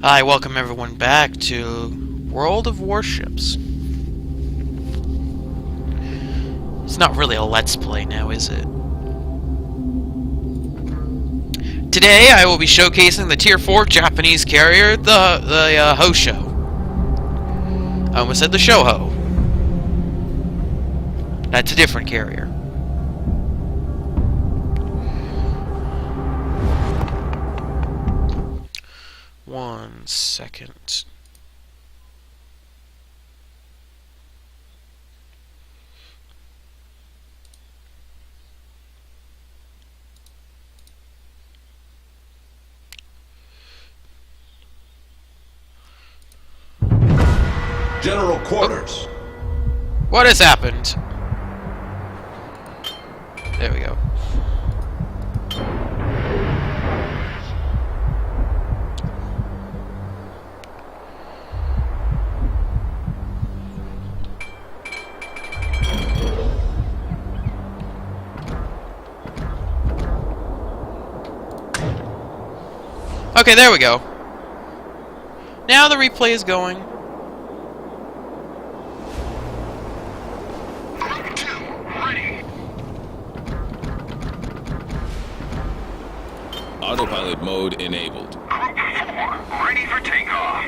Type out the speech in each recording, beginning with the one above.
I welcome everyone back to World of Warships. It's not really a Let's Play now, is it? Today I will be showcasing the Tier 4 Japanese carrier, the Hosho. I almost said the Shoho. That's a different carrier. One second. General quarters. What has happened? There we go. Okay, there we go. Now the replay is going. Group 2, ready. Autopilot mode enabled. Group 4, ready for takeoff.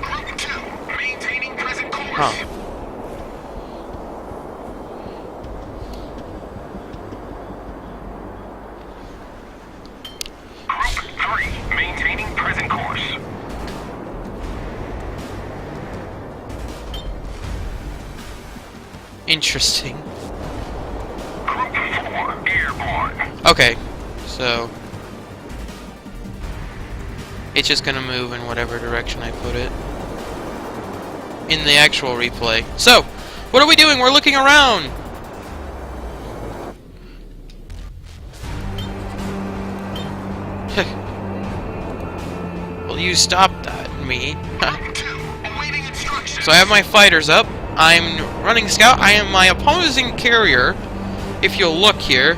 Group 2, maintaining present course. Huh. Group 3, maintaining present course. Interesting. Group 4, airborne. Okay, so it's just gonna move in whatever direction I put it in the actual replay. So, what are we doing? We're looking around. Will you stop that, me? Group 2, awaiting instructions. So I have my fighters up. I'm running scout. I am my opposing carrier. If you'll look here,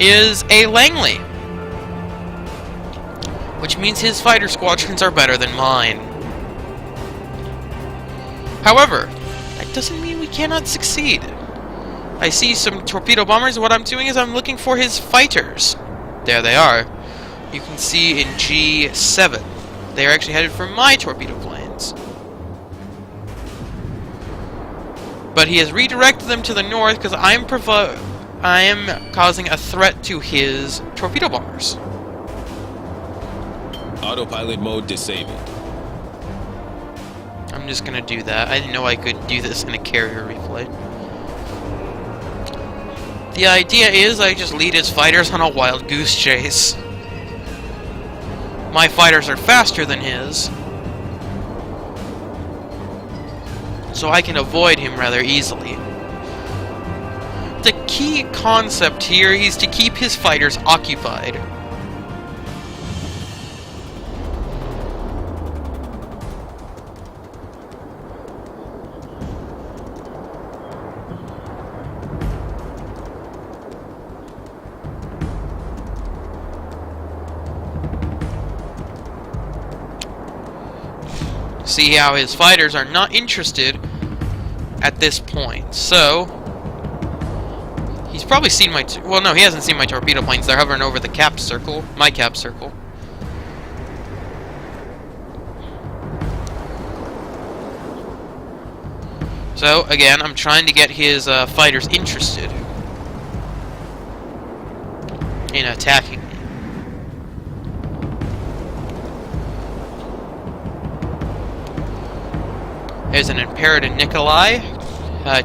is a Langley, which means his fighter squadrons are better than mine. However, that doesn't mean we cannot succeed. I see some torpedo bombers. What I'm doing is I'm looking for his fighters. There they are. You can see in G7. They are actually headed for my torpedo planes. But he has redirected them to the north because I am causing a threat to his torpedo bombers. Autopilot mode disabled. I'm just gonna do that. I didn't know I could do this in a carrier replay. The idea is I just lead his fighters on a wild goose chase. My fighters are faster than his, so I can avoid him rather easily. The key concept here is to keep his fighters occupied. See how his fighters are not interested at this point. So he's probably seen my well, no, he hasn't seen my torpedo planes. They're hovering over the cap circle, my cap circle. So again, I'm trying to get his fighters interested in attacking me. There's an Imperator Nikolai,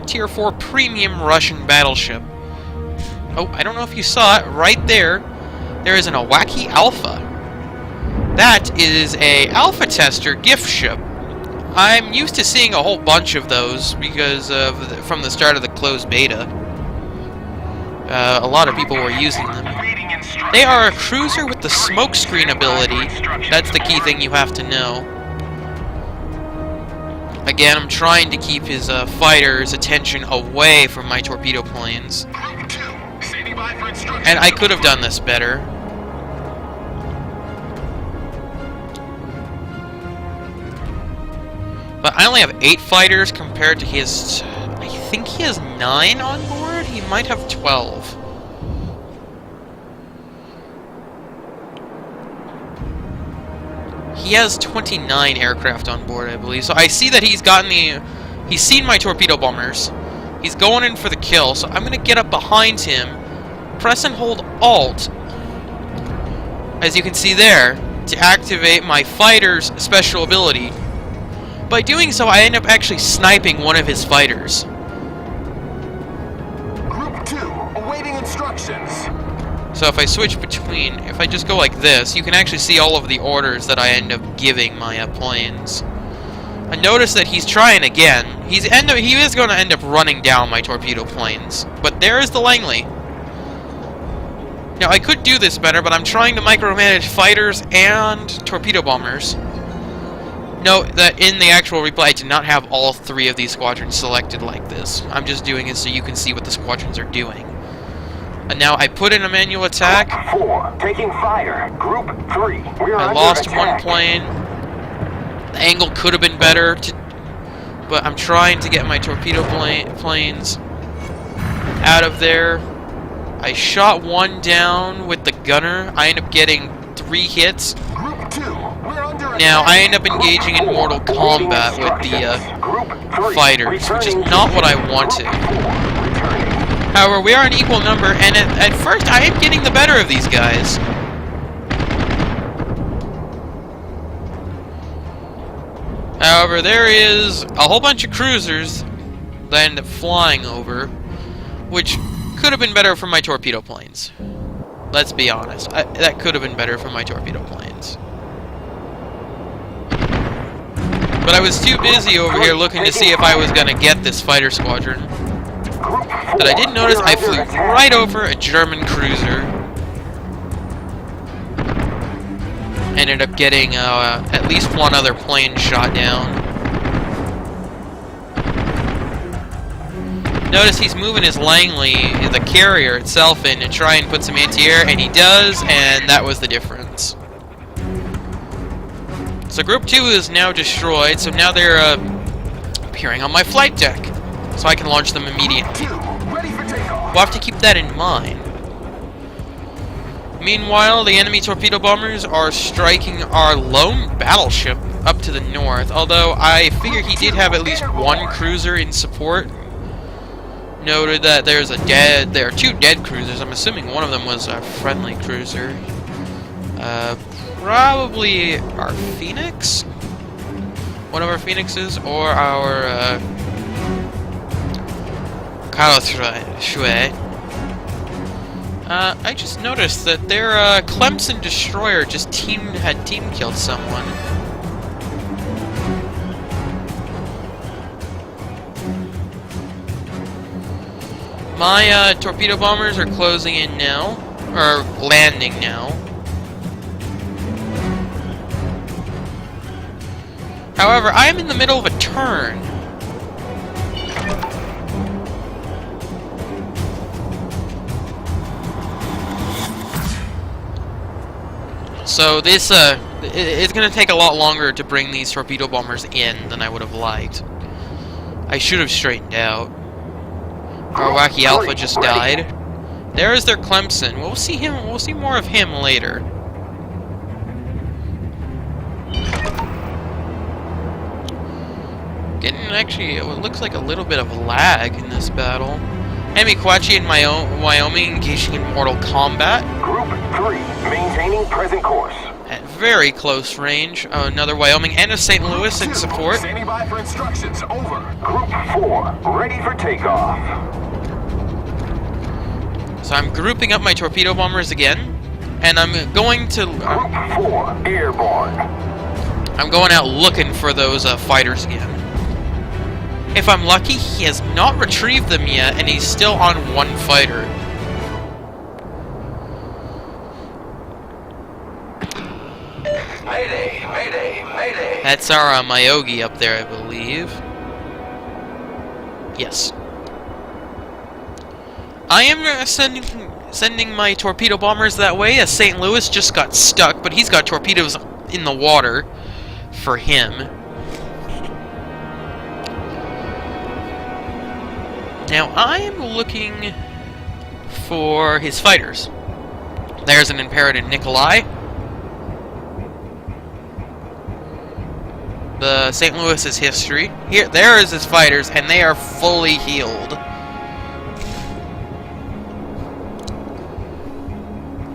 Tier 4 premium Russian battleship. Oh, I don't know if you saw it. Right there, there is an Awaki Alpha. That is a Alpha Tester gift ship. I'm used to seeing a whole bunch of those because from the start of the closed beta. A lot of people were using them. They are a cruiser with the smokescreen ability. That's the key thing you have to know. Again, I'm trying to keep his fighters' attention away from my torpedo planes. And I could have done this better. But I only have 8 fighters compared to his... I think he has 9 on board? He might have 12. He has 29 aircraft on board, I believe. So I see that he's gotten the... He's seen my torpedo bombers. He's going in for the kill, so I'm going to get up behind him, press and hold Alt, as you can see there, to activate my fighter's special ability. By doing so, I end up actually sniping one of his fighters. Group 2, awaiting instructions. So if I switch between, if I just go like this, you can actually see all of the orders that I end up giving my planes. I notice that he's trying again. He is going to end up running down my torpedo planes. But there is the Langley. Now I could do this better, but I'm trying to micromanage fighters and torpedo bombers. Note that in the actual replay, I did not have all 3 of these squadrons selected like this. I'm just doing it so you can see what the squadrons are doing. And now I put in a manual attack. Group 4, taking fire. Group 3, we are I under lost attack. 1 plane. The angle could have been better, but I'm trying to get my torpedo planes out of there. I shot 1 down with the gunner. I end up getting 3 hits. Group 2, we're under Now, attack. I end up engaging in mortal combat with the fighters, which is not what I wanted. However, we are an equal number, and at first I am getting the better of these guys. However, there is a whole bunch of cruisers that I end up flying over, which could have been better for my torpedo planes. Let's be honest. That could have been better for my torpedo planes. But I was too busy over here looking to see if I was going to get this fighter squadron that I didn't notice I flew right over a German cruiser. Ended up getting at least 1 other plane shot down. Notice he's moving his Langley, the carrier itself, in to try and put some anti-air, and he does, and that was the difference. So Group 2 is now destroyed, so now they're appearing on my flight deck, so I can launch them immediately. We'll have to keep that in mind. Meanwhile, the enemy torpedo bombers are striking our lone battleship up to the north, although I figure he did have at least 1 cruiser in support. Noted that there are 2 dead cruisers. I'm assuming one of them was a friendly cruiser. Probably our Phoenix? One of our Phoenixes, or our Karlsruhe. I just noticed that their Clemson destroyer just had team killed someone. My torpedo bombers are closing in now, or landing now. However, I am in the middle of a turn. So this, it's going to take a lot longer to bring these torpedo bombers in than I would have liked. I should have straightened out. Our wacky Alpha just died. There is their Clemson. We'll see him. We'll see more of him later. Getting actually, it looks like a little bit of lag in this battle. Enemy Quachi in Wyoming engaging in mortal combat. Group 3, maintaining present course. At very close range. Another Wyoming and a St. Louis in support. Standing by for instructions. Over. Group 4, ready for takeoff. So I'm grouping up my torpedo bombers again, and I'm going to... Group 4, airborne. I'm going out looking for those fighters again. If I'm lucky, he has not retrieved them yet, and he's still on 1 fighter. Mayday, mayday, mayday. That's our Myogi up there, I believe. Yes. I am sending my torpedo bombers that way, as St. Louis just got stuck, but he's got torpedoes in the water for him. Now, I'm looking for his fighters. There's an Imperator Nikolai. The St. Louis is history. There is his fighters, and they are fully healed.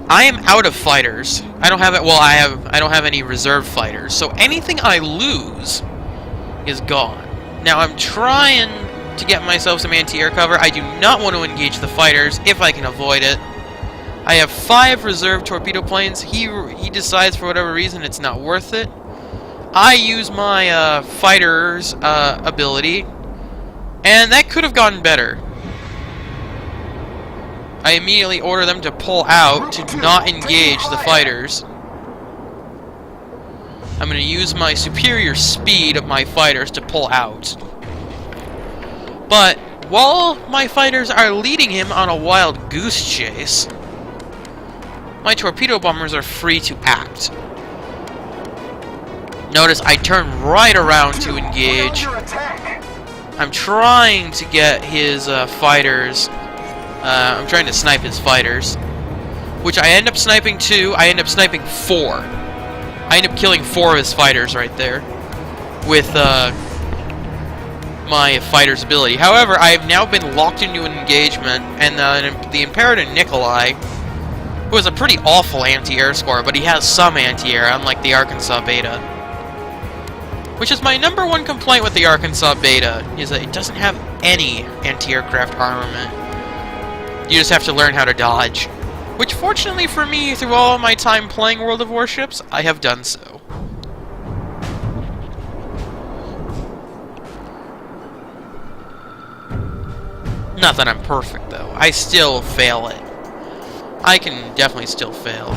I am out of fighters. I don't have it. Well, I don't have any reserve fighters. So anything I lose is gone. Now I'm trying to get myself some anti-air cover. I do not want to engage the fighters if I can avoid it. I have 5 reserve torpedo planes. He decides for whatever reason it's not worth it. I use my fighter's ability, and that could have gotten better. I immediately order them to pull out to not engage the fighters. I'm going to use my superior speed of my fighters to pull out. But while my fighters are leading him on a wild goose chase, my torpedo bombers are free to act. Notice I turn right around to engage. I'm trying to get his fighters. I'm trying to snipe his fighters, which I end up sniping 2. I end up sniping 4. I end up killing 4 of his fighters right there with my fighter's ability. However, I have now been locked into an engagement, and the Imperator Nikolai, who has a pretty awful anti-air score, but he has some anti-air, unlike the Arkansas Beta. Which is my #1 complaint with the Arkansas Beta, is that it doesn't have any anti-aircraft armament. You just have to learn how to dodge. Which, fortunately for me, through all of my time playing World of Warships, I have done so. Not that I'm perfect, though. I still fail it. I can definitely still fail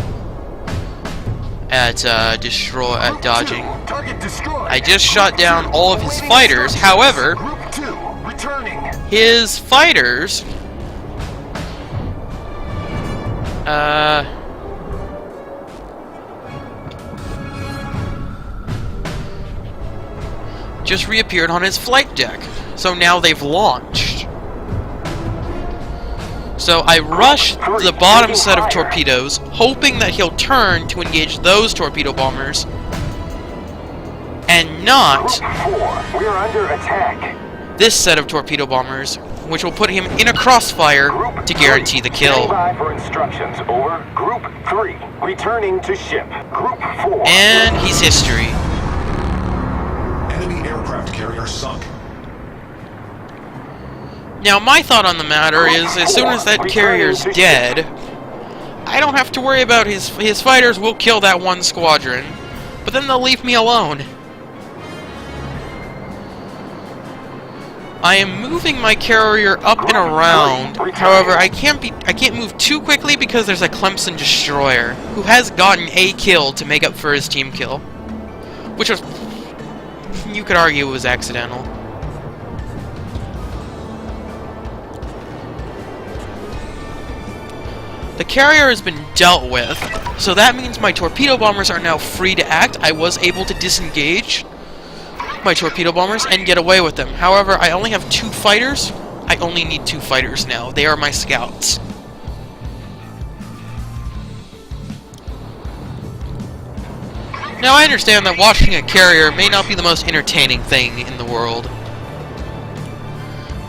at dodging. I just shot down all of his fighters. However, his fighters just reappeared on his flight deck. So now they've launched. So I rush the bottom set of torpedoes, hoping that he'll turn to engage those torpedo bombers, and not We're under attack. this set of torpedo bombers, which will put him in a crossfire to guarantee the kill. Stand by for instructions. Over. Group 3, returning to ship. Group 4. And he's history. Enemy aircraft carrier sunk. Now, my thought on the matter is, as soon as that carrier's dead, I don't have to worry about his fighters will kill that one squadron, but then they'll leave me alone. I am moving my carrier up and around. However, I can't move too quickly because there's a Clemson destroyer who has gotten a kill to make up for his team kill, which was, you could argue, was accidental. The carrier has been dealt with, so that means my torpedo bombers are now free to act. I was able to disengage my torpedo bombers and get away with them. However, I only have 2 fighters. I only need 2 fighters now. They are my scouts. Now, I understand that watching a carrier may not be the most entertaining thing in the world,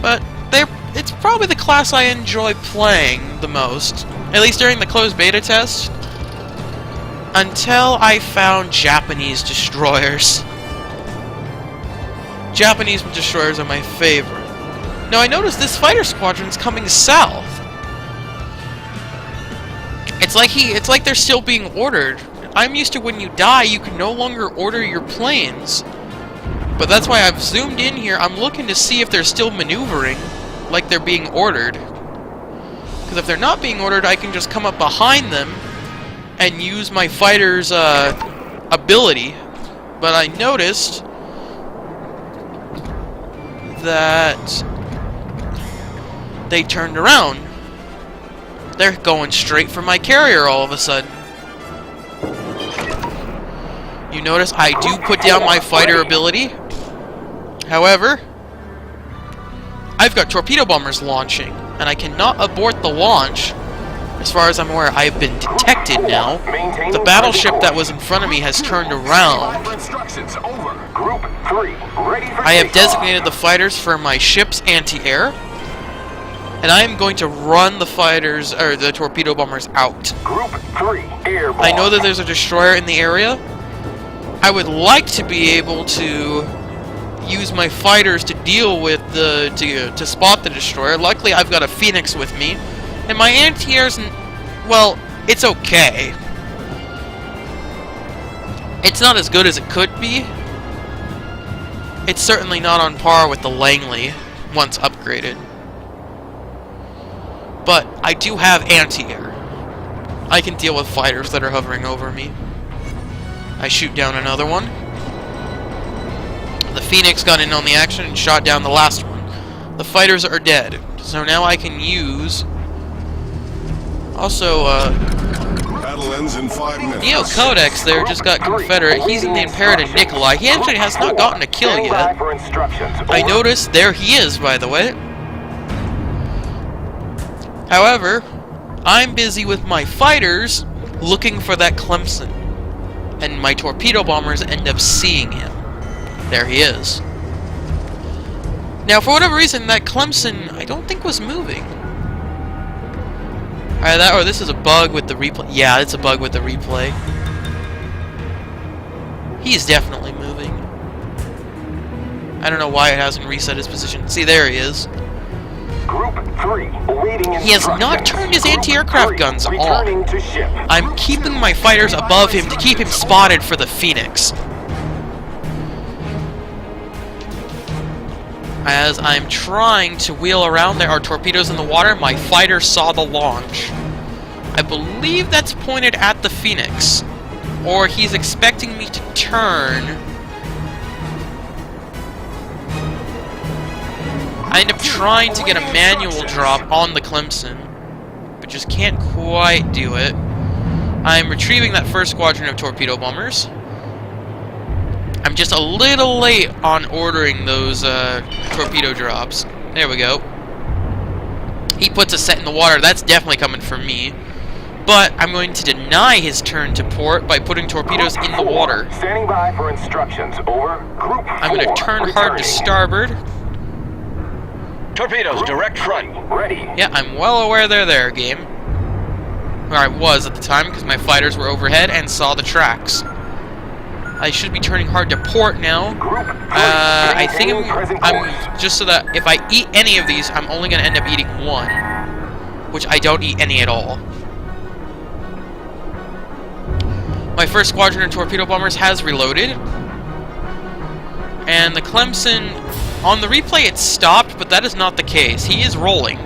but it's probably the class I enjoy playing the most, at least during the closed beta test, until I found Japanese destroyers. Japanese destroyers are my favorite. Now, I noticed this fighter squadron's coming south. It's like they're still being ordered. I'm used to when you die, you can no longer order your planes. But that's why I've zoomed in here. I'm looking to see if they're still maneuvering like they're being ordered. Because if they're not being ordered, I can just come up behind them and use my fighter's ability. But I noticed that they turned around. They're going straight for my carrier all of a sudden. You notice I do put down my fighter ability. However, I've got torpedo bombers launching, and I cannot abort the launch. As far as I'm aware, I've been detected now. The battleship that was in front of me has turned around. I have designated the fighters for my ship's anti-air, and I am going to run the fighters, or the torpedo bombers out. I know that there's a destroyer in the area. I would like to be able to use my fighters to deal with to spot the destroyer. Luckily, I've got a Phoenix with me, and my anti-air's, well, it's okay. It's not as good as it could be. It's certainly not on par with the Langley once upgraded. But I do have anti-air. I can deal with fighters that are hovering over me. I shoot down another one. The Phoenix got in on the action and shot down the last one. The fighters are dead. So now I can use... Also, Battle ends in 5 minutes. Neo Codex there just got Confederate. He's in the Imperative Nikolai. He actually has not gotten a kill yet. I noticed there he is, by the way. However, I'm busy with my fighters looking for that Clemson. And my torpedo bombers end up seeing him. There he is. Now, for whatever reason, that Clemson, I don't think was moving. Or this is a bug with the replay. Yeah, it's a bug with the replay. He's definitely moving. I don't know why it hasn't reset his position. See, there he is. Group 3, awaiting He has not turned his anti-aircraft guns off. I'm keeping my fighters above him to keep him spotted for the Phoenix. As I'm trying to wheel around, there are torpedoes in the water. My fighter saw the launch. I believe that's pointed at the Phoenix. Or he's expecting me to turn. I end up trying to get a manual drop on the Clemson, but just can't quite do it. I'm retrieving that first squadron of torpedo bombers. I'm just a little late on ordering those torpedo drops. There we go. He puts a set in the water. That's definitely coming from me. But I'm going to deny his turn to port by putting torpedoes in the water. Standing by for instructions. Over. Group 4, I'm going to turn hard to starboard. Torpedoes, direct front. Ready. Yeah, I'm well aware they're there, game. Or I was at the time, because my fighters were overhead and saw the tracks. I should be turning hard to port now. I think I'm just so that if I eat any of these, I'm only going to end up eating one. Which I don't eat any at all. My first squadron of torpedo bombers has reloaded. And the Clemson, on the replay it stopped, but that is not the case. He is rolling.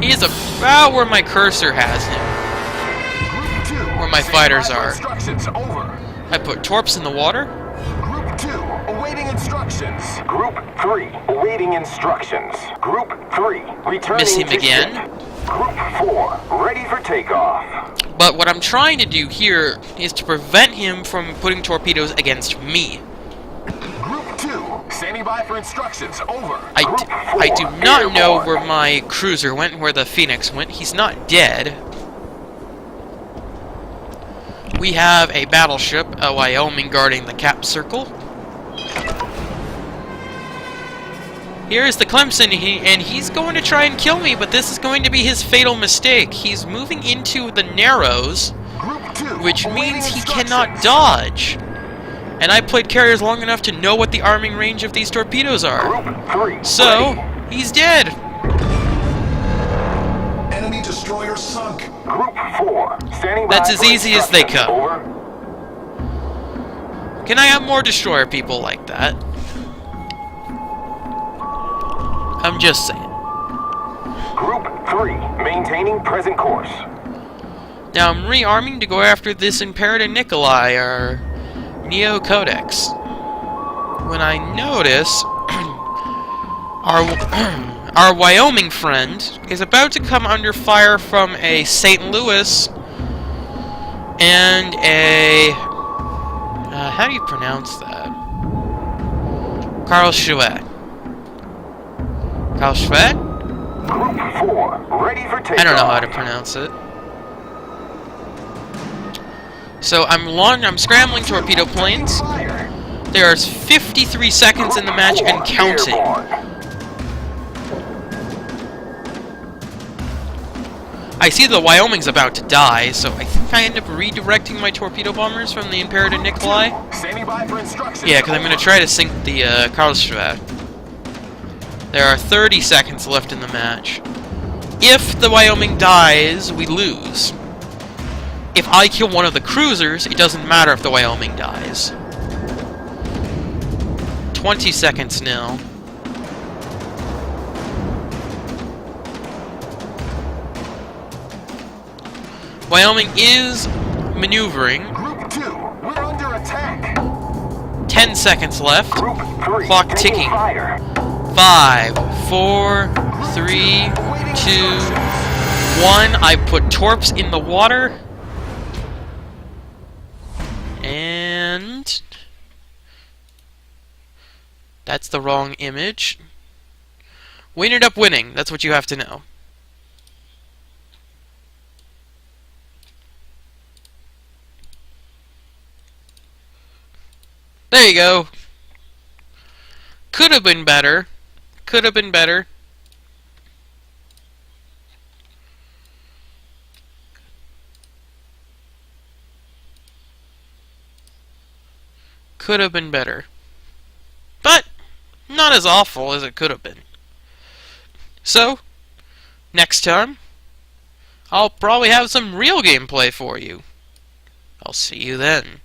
He is about where my cursor has him. Where my fighters are. I put torps in the water. Group 2, awaiting instructions. Group 3, awaiting instructions. Group 3, returning Miss him to again. ship. Group 4, ready for takeoff. But what I'm trying to do here is to prevent him from putting torpedoes against me. Group 2, standing by for instructions. Over. I do not know where my cruiser went, where the Phoenix went. He's not dead. We have a battleship, a Wyoming, guarding the cap circle. Here is the Clemson, and he's going to try and kill me, but this is going to be his fatal mistake. He's moving into the Narrows, which means he cannot dodge. And I played carriers long enough to know what the arming range of these torpedoes are. So, he's dead. Enemy destroyer sunk. Group 4, standing by. That's as easy as they come. Can I have more destroyer people like that? I'm just saying. Group 3, maintaining present course. Now I'm rearming to go after this Imperator Nikolai, or Neo Codex. When I notice our Wyoming friend is about to come under fire from a St. Louis and a how do you pronounce that? Karlsruhe. Karlsruhe? Group 4, ready for takeoff. I don't know how to pronounce it. So I'm scrambling torpedo planes. Fire. There's 53 seconds in the match and counting. Airborne. I see the Wyoming's about to die, so I think I end up redirecting my torpedo bombers from the Imperator Nikolai. Standing by for instructions. Yeah, because I'm going to try to sink the Karlsruhe. There are 30 seconds left in the match. If the Wyoming dies, we lose. If I kill one of the cruisers, it doesn't matter if the Wyoming dies. 20 seconds now. Wyoming is maneuvering. Group 2, we're under attack. 10 seconds left. Group 3, Clock taking ticking. Fire. 5, 4, 3, 2, 1. I put torps in the water. And that's the wrong image. We ended up winning. That's what you have to know. There you go. Could have been better. Could have been better. Could have been better. But not as awful as it could have been. So, next time, I'll probably have some real gameplay for you. I'll see you then.